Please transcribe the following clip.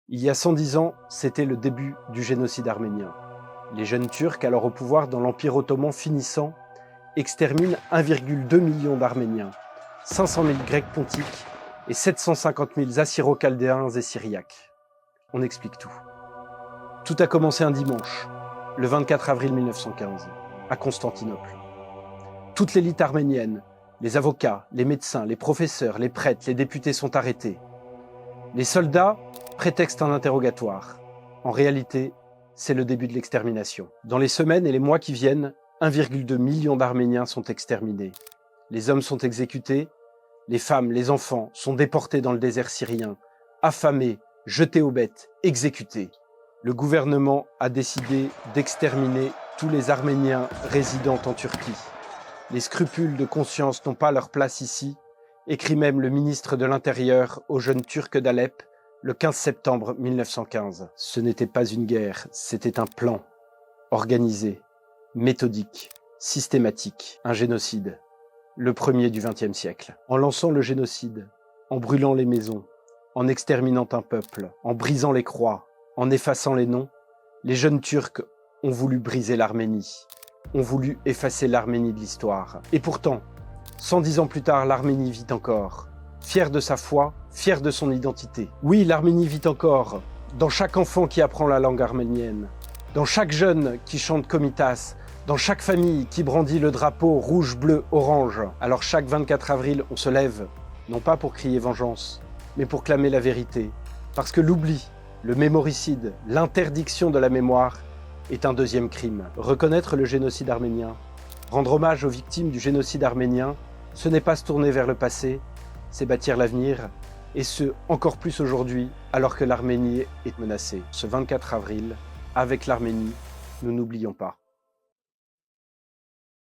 Il y a 110 ans, c'était le début du génocide arménien. Les jeunes Turcs, alors au pouvoir dans l'Empire ottoman finissant, exterminent 1,2 million d'Arméniens, 500 000 Grecs pontiques et 750 000 Assyro-Chaldéens et Syriaques. On explique tout. Tout a commencé un dimanche, le 24 avril 1915, à Constantinople. Toute l'élite arménienne, les avocats, les médecins, les professeurs, les prêtres, les députés sont arrêtés. Les soldats prétextent un interrogatoire. En réalité, c'est le début de l'extermination. Dans les semaines et les mois qui viennent, 1,2 million d'Arméniens sont exterminés. Les hommes sont exécutés, les femmes, les enfants sont déportés dans le désert syrien, affamés, jetés aux bêtes, exécutés. Le gouvernement a décidé d'exterminer tous les Arméniens résidant en Turquie. Les scrupules de conscience n'ont pas leur place ici, écrit même le ministre de l'Intérieur aux jeunes Turcs d'Alep le 15 septembre 1915. Ce n'était pas une guerre, c'était un plan, organisé, méthodique, systématique, un génocide, le premier du XXe siècle. En lançant le génocide, en brûlant les maisons, en exterminant un peuple, en brisant les croix, en effaçant les noms, les jeunes Turcs ont voulu briser l'Arménie, ont voulu effacer l'Arménie de l'histoire. Et pourtant, 110 ans plus tard, l'Arménie vit encore, fière de sa foi, fière de son identité. Oui, l'Arménie vit encore, dans chaque enfant qui apprend la langue arménienne, dans chaque jeune qui chante Komitas, dans chaque famille qui brandit le drapeau rouge, bleu, orange. Alors chaque 24 avril, on se lève, non pas pour crier vengeance, mais pour clamer la vérité. Parce que l'oubli, le mémoricide, l'interdiction de la mémoire est un deuxième crime. Reconnaître le génocide arménien, rendre hommage aux victimes du génocide arménien, ce n'est pas se tourner vers le passé, c'est bâtir l'avenir, et ce, encore plus aujourd'hui, alors que l'Arménie est menacée. Ce 24 avril, avec l'Arménie, nous n'oublions pas.